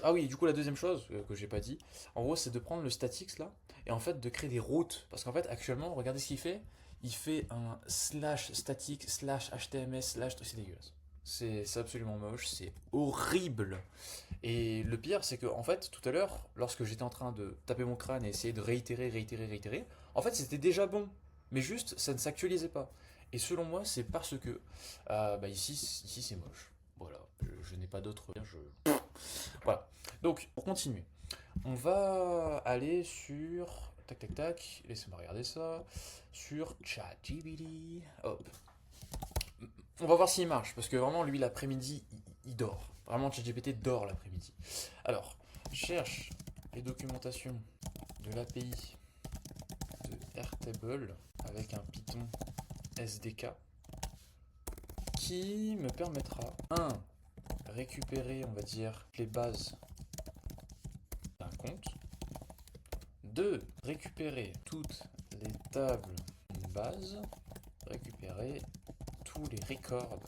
Ah oui, du coup la deuxième chose que j'ai pas dit, en gros c'est de prendre le statix là, et en fait de créer des routes. Parce qu'en fait actuellement, regardez ce qu'il fait, il fait un slash static slash htms slash, c'est dégueulasse. C'est absolument moche, c'est horrible. Et le pire, c'est que en fait, tout à l'heure, lorsque j'étais en train de taper mon crâne et essayer de réitérer, en fait, c'était déjà bon. Mais juste, ça ne s'actualisait pas. Et selon moi, c'est parce que bah ici c'est moche. Voilà, je n'ai pas d'autre. Voilà. Donc, pour continuer, on va aller sur. Tac, tac, tac. Laissez-moi regarder ça. Sur ChatGPT. Hop. On va voir s'il marche, parce que vraiment, lui, l'après-midi, il dort. Vraiment, ChatGPT dort l'après-midi. Alors, cherche les documentations de l'API de Airtable avec un Python SDK qui me permettra, un, récupérer, on va dire, les bases d'un compte. 2, récupérer toutes les tables d'une base. Récupérer tous les records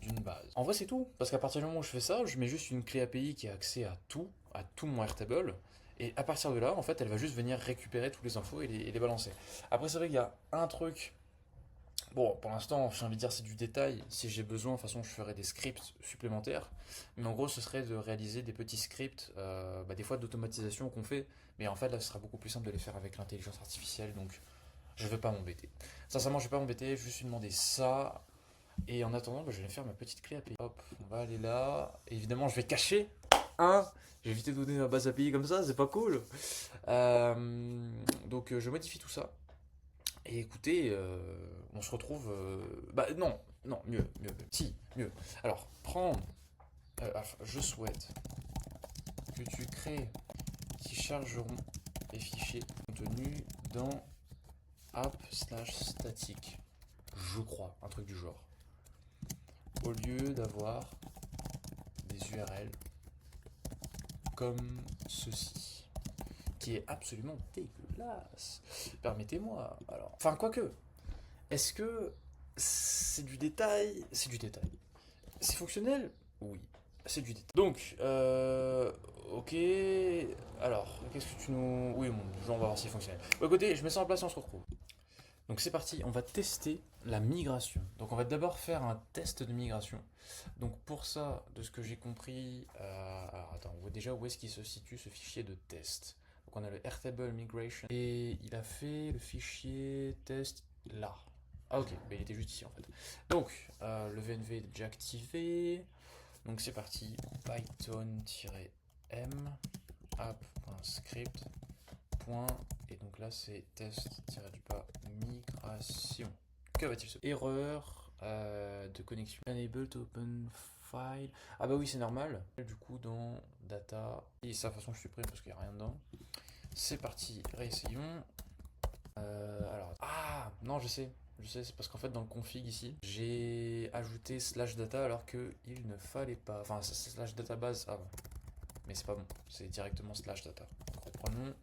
d'une base. En vrai, c'est tout. Parce qu'à partir du moment où je fais ça, je mets juste une clé API qui a accès à tout mon Airtable. Et à partir de là, en fait, elle va juste venir récupérer toutes les infos et les balancer. Après, c'est vrai qu'il y a un truc. Bon, pour l'instant, j'ai envie de dire c'est du détail. Si j'ai besoin, de toute façon, je ferai des scripts supplémentaires. Mais en gros, ce serait de réaliser des petits scripts, des fois d'automatisation qu'on fait. Mais en fait, là, ce sera beaucoup plus simple de les faire avec l'intelligence artificielle. Donc, je ne vais pas m'embêter. Sincèrement, je ne vais pas m'embêter. Je vais juste lui demander ça. Et en attendant, je vais faire ma petite clé API. Hop, on va aller là. Et évidemment, je vais cacher. Hein, j'ai évité de donner ma base API comme ça, c'est pas cool. Donc, je modifie tout ça. Et écoutez, on se retrouve. Non, non, mieux. Si, mieux. Alors, prendre. Je souhaite que tu crées qui chargeront les fichiers contenus dans app/static. Je crois, un truc du genre. Au lieu d'avoir des URL comme ceci, qui est absolument dégueulasse. Permettez-moi. Alors, enfin, quoique, est-ce que c'est du détail? C'est du détail. C'est fonctionnel? Oui, c'est du détail. Donc, ok. Alors, qu'est-ce que tu nous. Oui, bon, on va voir si c'est fonctionnel. Bon, écoutez, je mets ça en place et on se retrouve. Donc c'est parti, on va tester la migration. Donc on va d'abord faire un test de migration. Donc pour ça, de ce que j'ai compris, alors attends, on voit déjà où est-ce qu'il se situe ce fichier de test. Donc on a le Airtable Migration et il a fait le fichier test là. Ah ok, mais il était juste ici en fait. Donc le VNV est déjà activé. Donc c'est parti, python-m app.script. Et donc là c'est test-migration. Ok. que va-t-il se... Erreur de connexion. Unable to open file. Ah bah oui, c'est normal. Du coup, dans data... Et ça, de toute façon, je supprime parce qu'il n'y a rien dedans. C'est parti, réessayons. Alors... Ah non, je sais, c'est parce qu'en fait, dans le config ici, j'ai ajouté /data alors qu'il ne fallait pas... Enfin, c'est /database avant. Mais c'est pas bon, c'est directement /data. Donc, reprenons.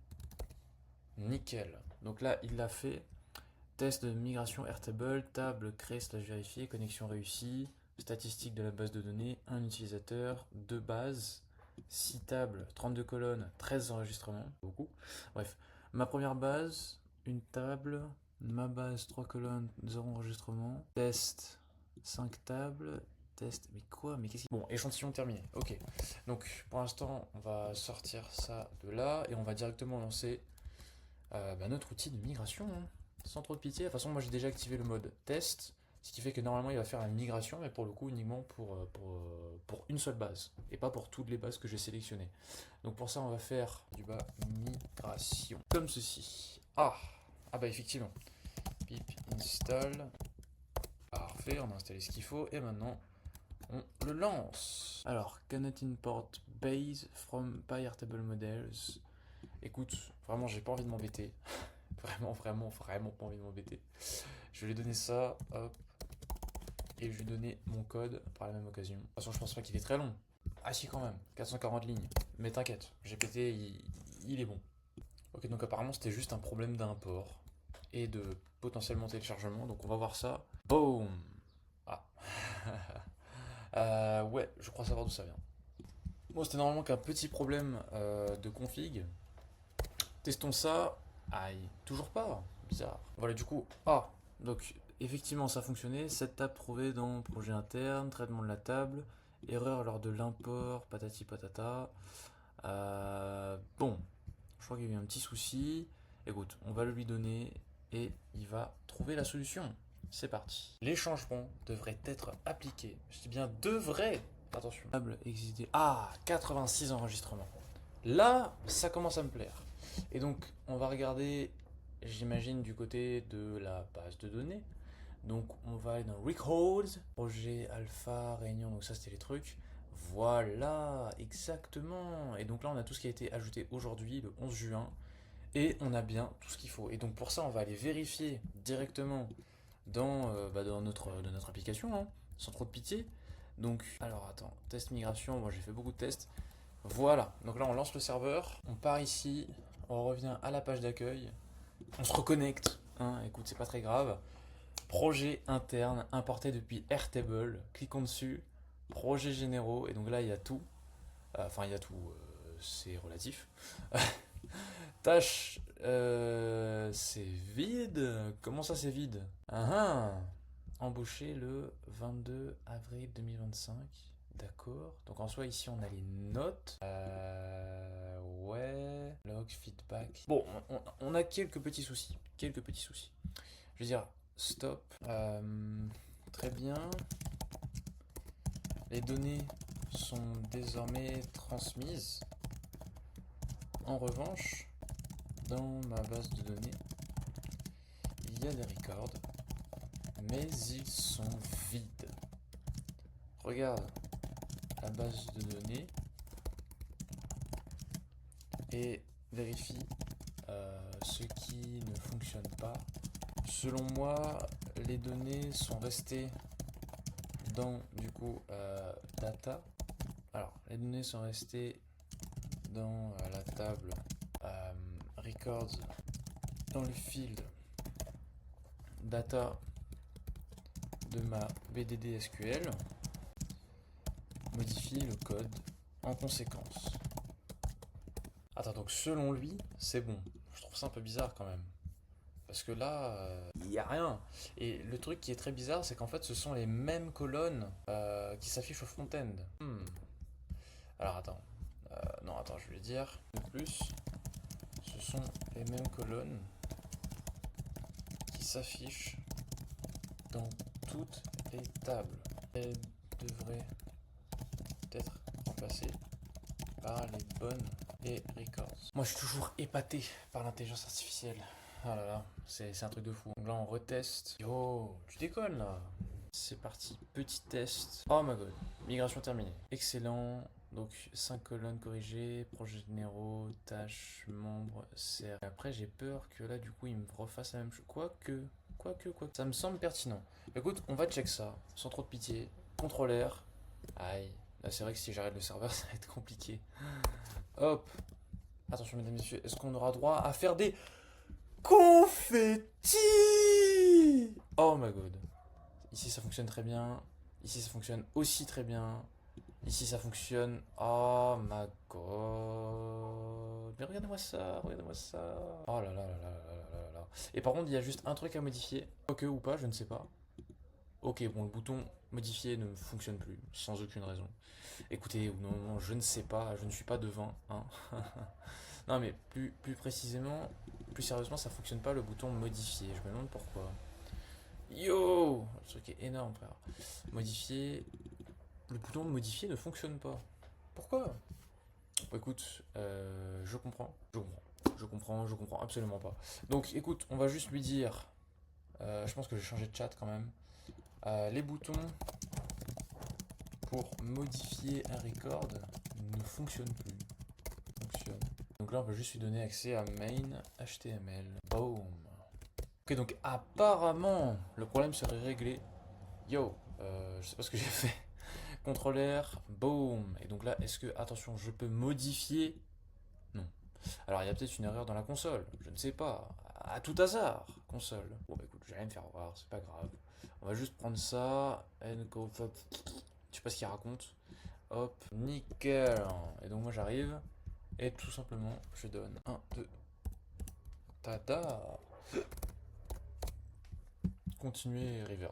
Nickel. Donc là, il l'a fait. Test de migration Airtable, table créée /vérifiée, connexion réussie, statistiques de la base de données, un utilisateur, 2 bases, 6 tables, 32 colonnes, 13 enregistrements, beaucoup. Bref, ma première base, une table, ma base, 3 colonnes, 0 enregistrements, test, 5 tables, test, mais quoi, mais qu'est-ce qui... Bon, échantillon terminé, ok. Donc pour l'instant, on va sortir ça de là et on va directement lancer notre outil de migration, hein. Sans trop de pitié. De toute façon, moi j'ai déjà activé le mode test, ce qui fait que normalement il va faire la migration, mais pour le coup uniquement pour une seule base, et pas pour toutes les bases que j'ai sélectionnées. Donc pour ça, on va faire du bas migration, comme ceci. Ah bah effectivement. Pip install. Parfait, on a installé ce qu'il faut, et maintenant on le lance. Alors, cannot import base from PyAirtable models. Écoute, vraiment, j'ai pas envie de m'embêter. Vraiment pas envie de m'embêter. Je vais lui donner ça, hop. Et je vais lui donner mon code par la même occasion. De toute façon, je pense pas qu'il est très long. Ah si, quand même, 440 lignes. Mais t'inquiète, GPT, il est bon. Ok, donc apparemment, c'était juste un problème d'import et de potentiellement téléchargement. Donc on va voir ça. Boom. Ah. Ouais, je crois savoir d'où ça vient. Bon, c'était normalement qu'un petit problème de config. Testons ça. Aïe, toujours pas. Bizarre. Voilà, du coup, donc effectivement ça fonctionnait. Cette table trouvée dans projet interne, traitement de la table, erreur lors de l'import, patati patata. Bon, je crois qu'il y a eu un petit souci. Écoute, on va le lui donner et il va trouver la solution. C'est parti. Les changements devraient être appliqués. Je dis bien devraient. Attention. Table existait. 86 enregistrements. Là, ça commence à me plaire. Et donc, on va regarder, j'imagine, du côté de la base de données. Donc, on va aller dans Records, projet alpha, réunion, donc ça, c'était les trucs. Voilà, exactement. Et donc là, on a tout ce qui a été ajouté aujourd'hui, le 11 juin. Et on a bien tout ce qu'il faut. Et donc, pour ça, on va aller vérifier directement dans notre application, hein, sans trop de pitié. Donc, alors attends, test migration, moi j'ai fait beaucoup de tests. Voilà, donc là on lance le serveur, on part ici, on revient à la page d'accueil, on se reconnecte, hein, écoute, c'est pas très grave. Projet interne importé depuis Airtable, cliquons dessus, projets généraux, et donc là il y a tout, enfin il y a tout, c'est relatif. Tâche, c'est vide, comment ça c'est vide? Embauché le 22 avril 2025. D'accord. Donc en soi, ici, on a les notes. Ouais. Log, feedback. Bon, on a quelques petits soucis. Je veux dire, stop. Très bien. Les données sont désormais transmises. En revanche, dans ma base de données, il y a des records, mais ils sont vides. Regarde la base de données et vérifie ce qui ne fonctionne pas. Selon moi, les données sont restées dans du coup data. Alors, les données sont restées dans la table records, dans le field data de ma BDD SQL. Modifie le code en conséquence. Attends, donc selon lui, c'est bon. Je trouve ça un peu bizarre quand même. Parce que là, il n'y a rien. Et le truc qui est très bizarre, c'est qu'en fait, ce sont les mêmes colonnes qui s'affichent au front-end. Alors attends. Non, attends, je vais dire. De plus, ce sont les mêmes colonnes qui s'affichent dans toutes les tables. Elles devraient être remplacées par les bonnes et records. Moi, je suis toujours épaté par l'intelligence artificielle. Ah là là, c'est un truc de fou. Donc là, on reteste. Yo, tu déconnes là. C'est parti, petit test. Oh my god, migration terminée. Excellent. Donc 5 colonnes corrigées, projets généraux, tâches, membres, serre. Après j'ai peur que là du coup il me refasse la même chose. Quoique. Ça me semble pertinent. Écoute, on va check ça, sans trop de pitié. Contrôleur. Aïe. Là c'est vrai que si j'arrête le serveur ça va être compliqué. Hop. Attention mesdames et messieurs, est-ce qu'on aura droit à faire des confettis? Oh my god. Ici ça fonctionne très bien. Ici ça fonctionne aussi très bien. Ici ça fonctionne. Oh my god. Mais regardez-moi ça, regardez-moi ça. Oh là là là là là là là là. Et par contre, il y a juste un truc à modifier. Ok ou pas, je ne sais pas. Ok, bon, le bouton modifier ne fonctionne plus, sans aucune raison. Écoutez, non, non, je ne sais pas, je ne suis pas devin, hein. Non, mais plus précisément, plus sérieusement, ça fonctionne pas le bouton modifier. Je me demande pourquoi. Yo! Ce truc est énorme, frère. Modifier. Le bouton modifier ne fonctionne pas. Pourquoi? Bon, écoute, je comprends. Je comprends absolument pas. Donc, écoute, on va juste lui dire. Je pense que j'ai changé de chat quand même. Les boutons pour modifier un record ne fonctionnent plus. Fonctionne. Donc là, on peut juste lui donner accès à main HTML. Boom. Ok, donc apparemment, le problème serait réglé. Yo, je sais pas ce que j'ai fait. Contrôleur, boom. Et donc là, est-ce que, attention, je peux modifier? Non. Alors, il y a peut-être une erreur dans la console. Je ne sais pas. À tout hasard, console. Bon, bah écoute, je vais rien me faire voir, c'est pas grave. On va juste prendre ça. Je sais pas ce qu'il raconte. Hop, nickel. Et donc, moi, j'arrive. Et tout simplement, je donne 1, 2. Tada. Continuer et revert.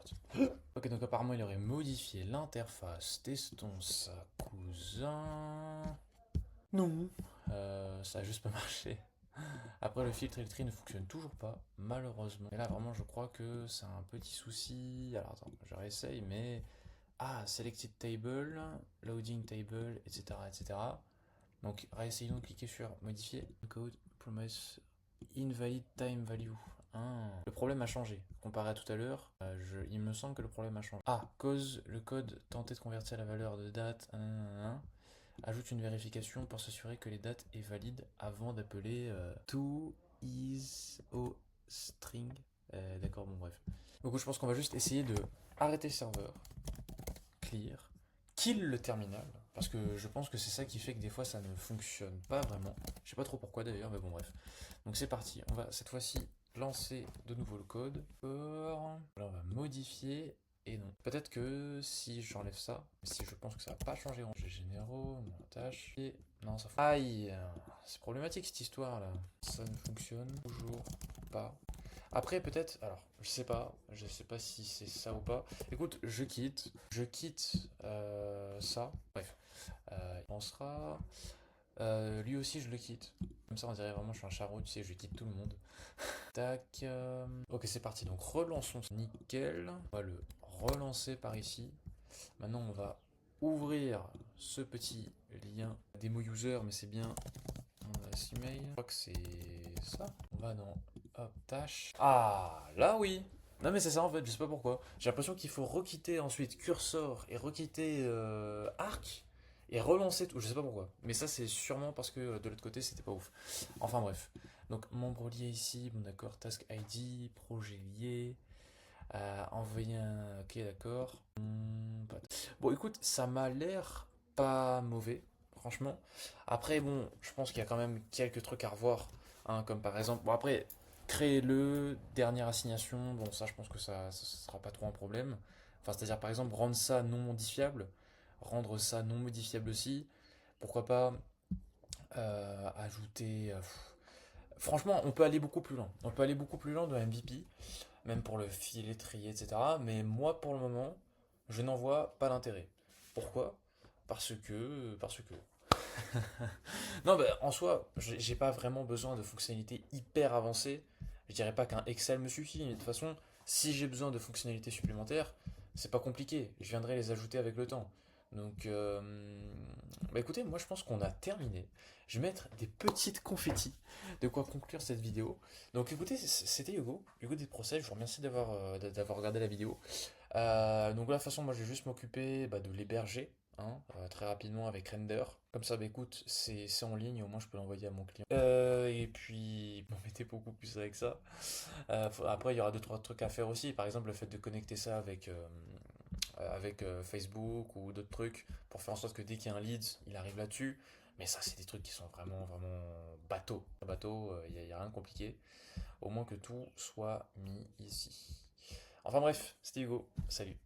Ok, donc apparemment, il aurait modifié l'interface. Testons ça, cousin. Non. Ça a juste pas marché. Après, le filtre électrique ne fonctionne toujours pas, malheureusement. Et là, vraiment, je crois que c'est un petit souci. Alors, attends, je réessaye, mais... Ah, selected table, loading table, etc., etc. Donc, réessayons de cliquer sur modifier. Code, promise, invalid time value. Ah, le problème a changé. Comparé à tout à l'heure, il me semble que le problème a changé. Ah, cause le code tenté de convertir la valeur de date. Ajoute une vérification pour s'assurer que les dates est valide avant d'appeler to is o string. D'accord, bon bref. Donc je pense qu'on va juste essayer de arrêter le serveur, clear, kill le terminal, parce que je pense que c'est ça qui fait que des fois ça ne fonctionne pas vraiment. Je sais pas trop pourquoi d'ailleurs, mais bon bref. Donc c'est parti, on va cette fois-ci lancer de nouveau le code. Là on va modifier. Et non. Peut-être que si j'enlève ça, si je pense que ça va pas changer en généraux, montage, et non, ça fonctionne. Aïe, c'est problématique cette histoire là. Ça ne fonctionne toujours pas. Après peut-être, alors je sais pas si c'est ça ou pas. Écoute, je quitte ça. Bref, il pensera. Lui aussi je le quitte. Comme ça on dirait vraiment je suis un charreau, tu sais, je quitte tout le monde. Tac. Ok, c'est parti. Donc relançons. Nickel. On va le relancer par ici. Maintenant, on va ouvrir ce petit lien démo user, mais c'est bien mon adresse email. Je crois que c'est ça. On va dans hop, tâche. Ah, là oui. Non mais c'est ça en fait, je sais pas pourquoi. J'ai l'impression qu'il faut requitter ensuite cursor et requitter arc et relancer tout. Je sais pas pourquoi. Mais ça c'est sûrement parce que de l'autre côté c'était pas ouf. Enfin bref. Donc membre lié ici, bon d'accord, task ID, projet lié, envoyer un... Ok d'accord. Bon écoute, ça m'a l'air pas mauvais, franchement. Après bon, je pense qu'il y a quand même quelques trucs à revoir, hein, comme par exemple... Bon après, créer-le, dernière assignation, bon ça je pense que ça sera pas trop un problème. Enfin c'est-à-dire par exemple rendre ça non modifiable, rendre ça non modifiable aussi. Pourquoi pas ajouter... Franchement, on peut aller beaucoup plus loin. On peut aller beaucoup plus loin de MVP, même pour le filet trier, etc. Mais moi, pour le moment, je n'en vois pas d'intérêt. Pourquoi? Parce que. Non, bah, en soi, j'ai pas vraiment besoin de fonctionnalités hyper avancées. Je dirais pas qu'un Excel me suffit. Mais de toute façon, si j'ai besoin de fonctionnalités supplémentaires, c'est pas compliqué. Je viendrai les ajouter avec le temps. Donc, bah écoutez, moi je pense qu'on a terminé. Je vais mettre des petites confettis, de quoi conclure cette vidéo. Donc écoutez, c'était Hugo, Hugo des Procès. Je vous remercie d'avoir regardé la vidéo. Donc de la façon, moi je vais juste m'occuper bah, de l'héberger, hein, très rapidement avec Render. Comme ça, bah écoute, c'est en ligne, au moins je peux l'envoyer à mon client. Et puis, m'embêtez beaucoup plus avec ça. Après, il y aura deux, trois trucs à faire aussi. Par exemple, le fait de connecter ça avec Facebook ou d'autres trucs pour faire en sorte que dès qu'il y a un lead, il arrive là-dessus. Mais ça, c'est des trucs qui sont vraiment, vraiment bateaux. Bateau, y a rien de compliqué. Au moins que tout soit mis ici. Enfin bref, c'était Hugo. Salut.